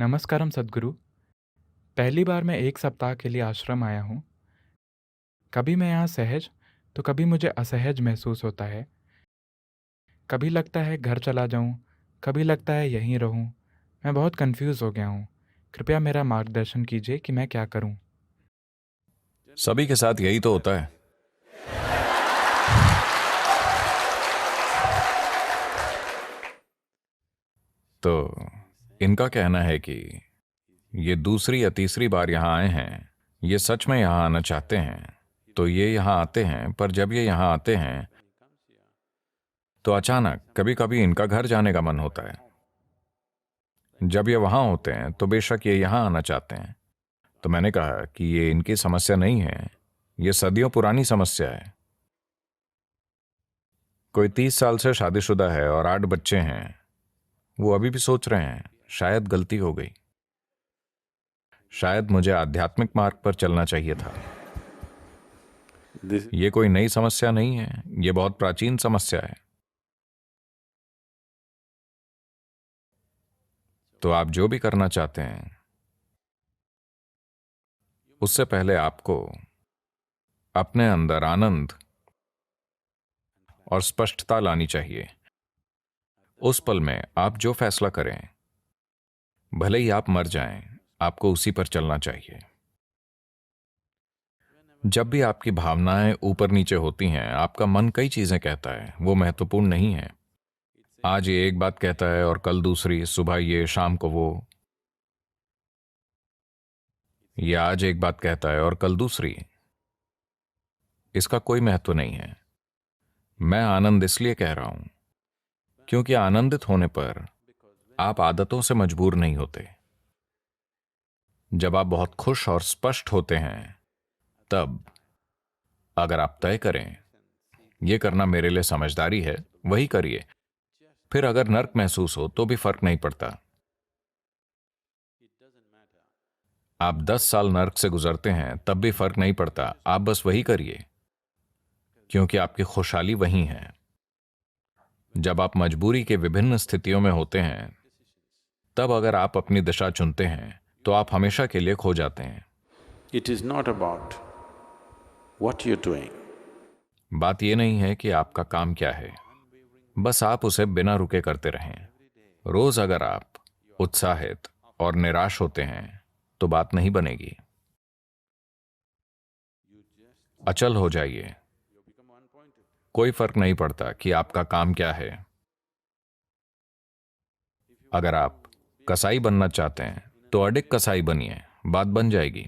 नमस्कारम सद्गुरु। पहली बार मैं 1 सप्ताह के लिए आश्रम आया हूँ। कभी मैं यहाँ सहज, तो कभी मुझे असहज महसूस होता है। कभी लगता है घर चला जाऊँ, कभी लगता है यहीं रहूँ। मैं बहुत कन्फ्यूज़ हो गया हूँ। कृपया मेरा मार्गदर्शन कीजिए कि मैं क्या करूँ? सभी के साथ यही तो होता है। तो इनका कहना है कि ये दूसरी या तीसरी बार यहाँ आए हैं। ये सच में यहाँ आना चाहते हैं, तो ये यहाँ आते हैं, पर जब ये यहाँ आते हैं तो अचानक कभी कभी इनका घर जाने का मन होता है। जब ये वहाँ होते हैं तो बेशक ये यहाँ आना चाहते हैं। तो मैंने कहा कि ये इनकी समस्या नहीं है, ये सदियों पुरानी समस्या है। कोई 30 साल से शादीशुदा है और 8 बच्चे हैं। वो अभी भी सोच रहे हैं शायद गलती हो गई, शायद मुझे आध्यात्मिक मार्ग पर चलना चाहिए था। This ये कोई नई समस्या नहीं है, ये बहुत प्राचीन समस्या है। तो आप जो भी करना चाहते हैं, उससे पहले आपको अपने अंदर आनंद और स्पष्टता लानी चाहिए। उस पल में आप जो फैसला करें, भले ही आप मर जाएं, आपको उसी पर चलना चाहिए। जब भी आपकी भावनाएं ऊपर नीचे होती हैं, आपका मन कई चीजें कहता है, वो महत्वपूर्ण नहीं है। आज ये एक बात कहता है और कल दूसरी, सुबह ये शाम को वो। ये आज एक बात कहता है और कल दूसरी। इसका कोई महत्व नहीं है। मैं आनंद इसलिए कह रहा हूं क्योंकि आनंदित होने पर आप आदतों से मजबूर नहीं होते। जब आप बहुत खुश और स्पष्ट होते हैं, तब अगर आप तय करें यह करना मेरे लिए समझदारी है, वही करिए। फिर अगर नर्क महसूस हो तो भी फर्क नहीं पड़ता। आप 10 साल नर्क से गुजरते हैं तब भी फर्क नहीं पड़ता, आप बस वही करिए, क्योंकि आपकी खुशहाली वही है। जब आप मजबूरी के विभिन्न स्थितियों में होते हैं, तब अगर आप अपनी दिशा चुनते हैं तो आप हमेशा के लिए खो जाते हैं। it is not about what you're doing. बात यह नहीं है कि आपका काम क्या है, बस आप उसे बिना रुके करते रहें। रोज अगर आप उत्साहित और निराश होते हैं तो बात नहीं बनेगी। अचल हो जाइए। कोई फर्क नहीं पड़ता कि आपका काम क्या है। अगर आप कसाई बनना चाहते हैं तो अडिग कसाई बनिए, बात बन जाएगी।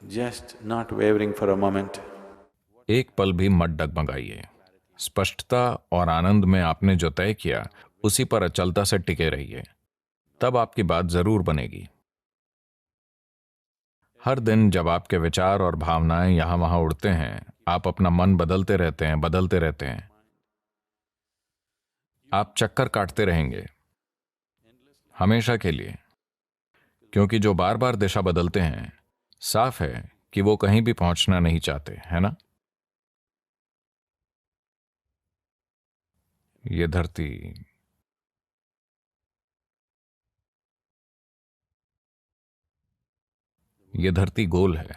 Just not wavering for a moment. एक पल भी मत डगमगाइए। स्पष्टता और आनंद में आपने जो तय किया, उसी पर अचलता से टिके रहिए, तब आपकी बात जरूर बनेगी। हर दिन जब आपके विचार और भावनाएं यहां वहां उड़ते हैं, आप अपना मन बदलते रहते हैं, बदलते रहते हैं। आप चक्कर काटते रहेंगे हमेशा के लिए, क्योंकि जो बार बार दिशा बदलते हैं, साफ है कि वो कहीं भी पहुंचना नहीं चाहते, है ना? ये धरती ये धरती गोल है,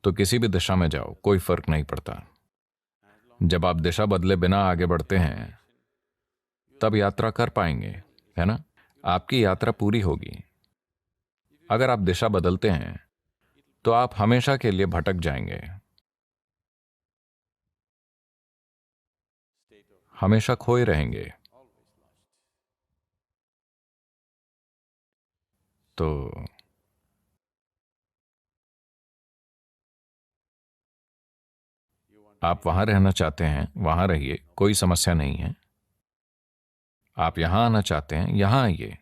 तो किसी भी दिशा में जाओ, कोई फर्क नहीं पड़ता। जब आप दिशा बदले बिना आगे बढ़ते हैं, तब यात्रा कर पाएंगे, है ना? आपकी यात्रा पूरी होगी। अगर आप दिशा बदलते हैं तो आप हमेशा के लिए भटक जाएंगे, हमेशा खोए रहेंगे। तो आप वहां रहना चाहते हैं, वहां रहिए, कोई समस्या नहीं है। आप यहां आना चाहते हैं, यहां आइए।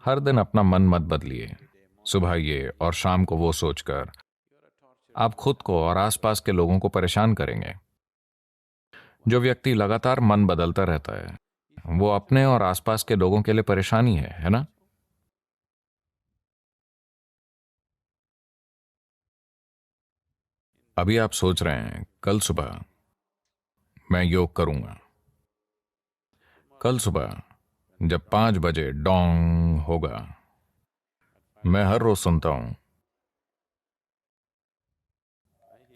हर दिन अपना मन मत बदलिए। सुबह ये और शाम को वो सोचकर आप खुद को और आसपास के लोगों को परेशान करेंगे। जो व्यक्ति लगातार मन बदलता रहता है, वो अपने और आसपास के लोगों के लिए परेशानी है ना? अभी आप सोच रहे हैं कल सुबह मैं योग करूंगा। कल सुबह जब 5 बजे डोंग होगा, मैं हर रोज सुनता हूं।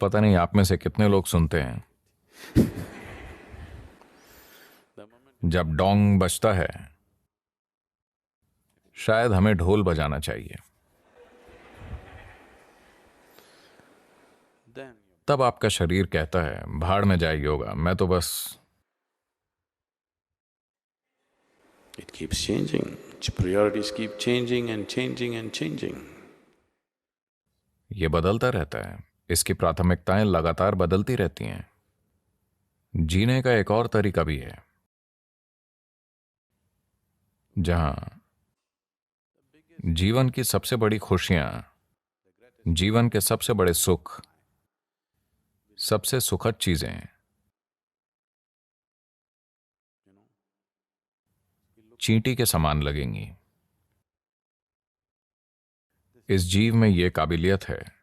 पता नहीं आप में से कितने लोग सुनते हैं। जब डोंग बजता है, शायद हमें ढोल बजाना चाहिए। Then तब आपका शरीर कहता है भाड़ में जाए योगा, मैं तो बस। it keeps changing, its priorities keep changing and changing and changing. ये बदलता रहता है, इसकी प्राथमिकताएं लगातार बदलती रहती हैं। जीने का एक और तरीका भी है, जहां जीवन की सबसे बड़ी खुशियां, जीवन के सबसे बड़े सुख, सबसे सुखद चीजें चींटी के समान लगेंगी। इस जीव में यह काबिलियत है।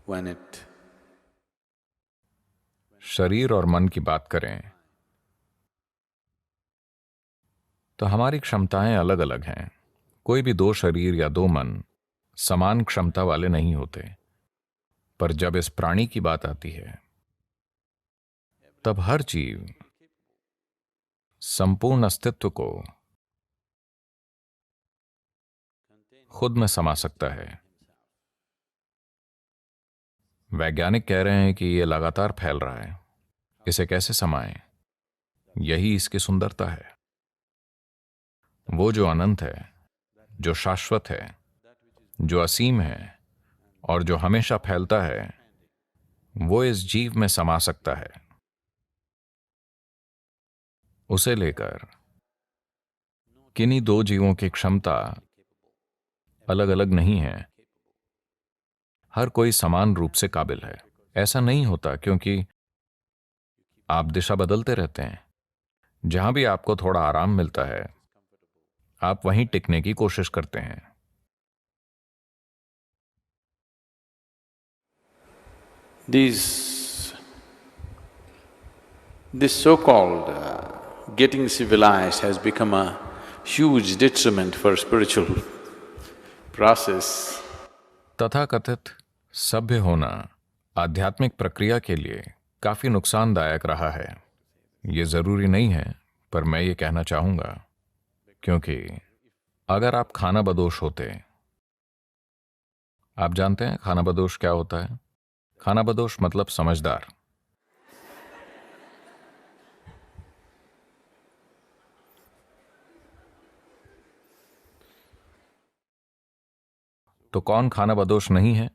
When it शरीर और मन की बात करें तो हमारी क्षमताएं अलग अलग हैं। कोई भी दो शरीर या दो मन समान क्षमता वाले नहीं होते। पर जब इस प्राणी की बात आती है, तब हर जीव संपूर्ण अस्तित्व को खुद में समा सकता है। वैज्ञानिक कह रहे हैं कि यह लगातार फैल रहा है। इसे कैसे समाएं? यही इसकी सुंदरता है। वो जो अनंत है, जो शाश्वत है, जो असीम है और जो हमेशा फैलता है, वो इस जीव में समा सकता है। उसे लेकर किन्हीं दो जीवों की क्षमता अलग अलग नहीं है। हर कोई समान रूप से काबिल है। ऐसा नहीं होता क्योंकि आप दिशा बदलते रहते हैं। जहां भी आपको थोड़ा आराम मिलता है, आप वहीं टिकने की कोशिश करते हैं। This so-called getting civilized has become a huge detriment for spiritual process. तथाकथित सभ्य होना आध्यात्मिक प्रक्रिया के लिए काफी नुकसानदायक रहा है। ये जरूरी नहीं है, पर मैं ये कहना चाहूंगा, क्योंकि अगर आप खानाबदोश होते, आप जानते हैं खानाबदोश क्या होता है? खानाबदोश मतलब समझदार। तो कौन खानाबदोश नहीं है?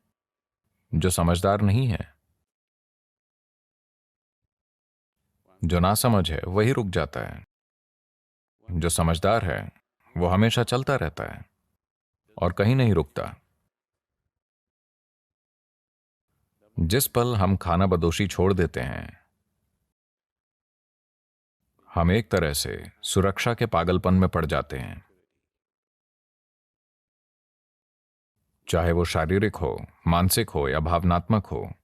जो समझदार नहीं है। जो नासमझ है वही रुक जाता है। जो समझदार है वो हमेशा चलता रहता है और कहीं नहीं रुकता। जिस पल हम खानाबदोशी छोड़ देते हैं, हम एक तरह से सुरक्षा के पागलपन में पड़ जाते हैं। चाहे वो शारीरिक हो, मानसिक हो या भावनात्मक हो,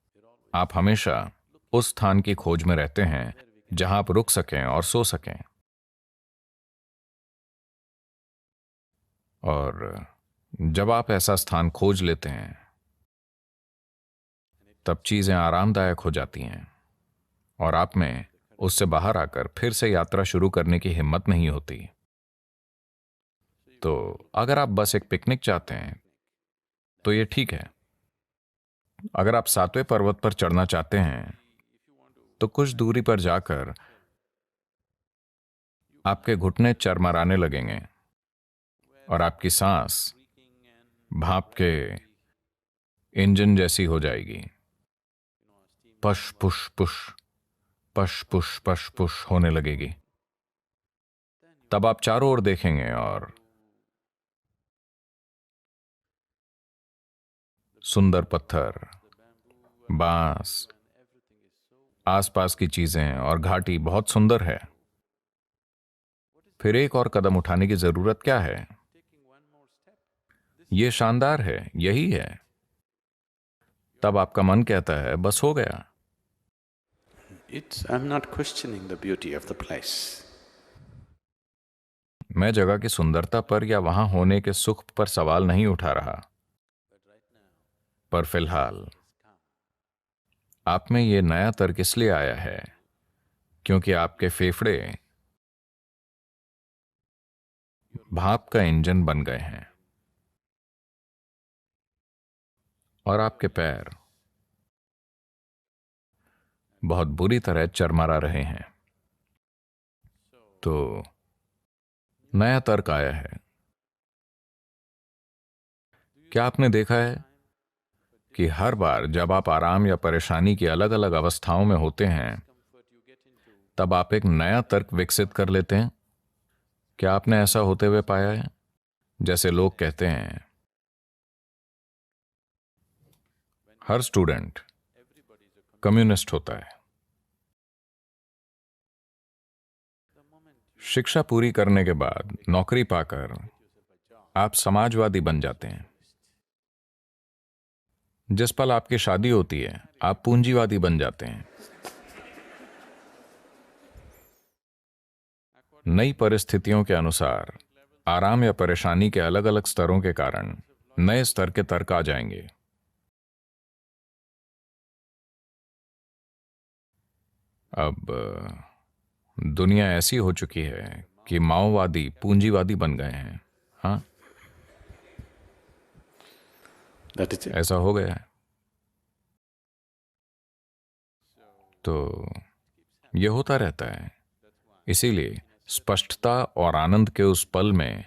आप हमेशा उस स्थान की खोज में रहते हैं जहां आप रुक सकें और सो सकें। और जब आप ऐसा स्थान खोज लेते हैं, तब चीजें आरामदायक हो जाती हैं और आप में उससे बाहर आकर फिर से यात्रा शुरू करने की हिम्मत नहीं होती। तो अगर आप बस एक पिकनिक चाहते हैं तो ये ठीक है। अगर आप 7वें पर्वत पर चढ़ना चाहते हैं तो कुछ दूरी पर जाकर आपके घुटने चरमराने लगेंगे और आपकी सांस भाप के इंजन जैसी हो जाएगी। पश पुश पुश, पश पुश पश पुश होने लगेगी। तब आप चारों ओर देखेंगे और सुंदर पत्थर, बांस, आसपास की चीजें और घाटी बहुत सुंदर है। फिर एक और कदम उठाने की जरूरत क्या है? यह शानदार है, यही है। तब आपका मन कहता है बस हो गया, I'm not questioning the beauty of the place. मैं जगह की सुंदरता पर या वहां होने के सुख पर सवाल नहीं उठा रहा, पर फिलहाल आप में ये नया तर्क इसलिए आया है क्योंकि आपके फेफड़े भाप का इंजन बन गए हैं और आपके पैर बहुत बुरी तरह चरमरा रहे हैं। तो नया तर्क आया है। क्या आपने देखा है कि हर बार जब आप आराम या परेशानी की अलग अलग अवस्थाओं में होते हैं तब आप एक नया तर्क विकसित कर लेते हैं? क्या आपने ऐसा होते हुए पाया है? जैसे लोग कहते हैं हर स्टूडेंट कम्युनिस्ट होता है। शिक्षा पूरी करने के बाद नौकरी पाकर आप समाजवादी बन जाते हैं। जिस पल आपकी शादी होती है आप पूंजीवादी बन जाते हैं। नई परिस्थितियों के अनुसार आराम या परेशानी के अलग अलग स्तरों के कारण नए स्तर के तर्क आ जाएंगे। अब दुनिया ऐसी हो चुकी है कि माओवादी पूंजीवादी बन गए हैं। हाँ, That is it. ऐसा हो गया है। तो ये होता रहता है। इसीलिए स्पष्टता और आनंद के उस पल में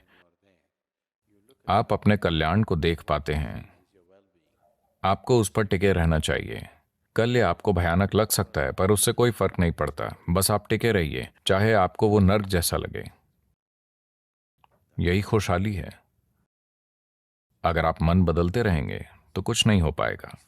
आप अपने कल्याण को देख पाते हैं। आपको उस पर टिके रहना चाहिए। कल ये आपको भयानक लग सकता है पर उससे कोई फर्क नहीं पड़ता। बस आप टिके रहिए, चाहे आपको वो नर्क जैसा लगे। यही खुशहाली है। अगर आप मन बदलते रहेंगे तो कुछ नहीं हो पाएगा।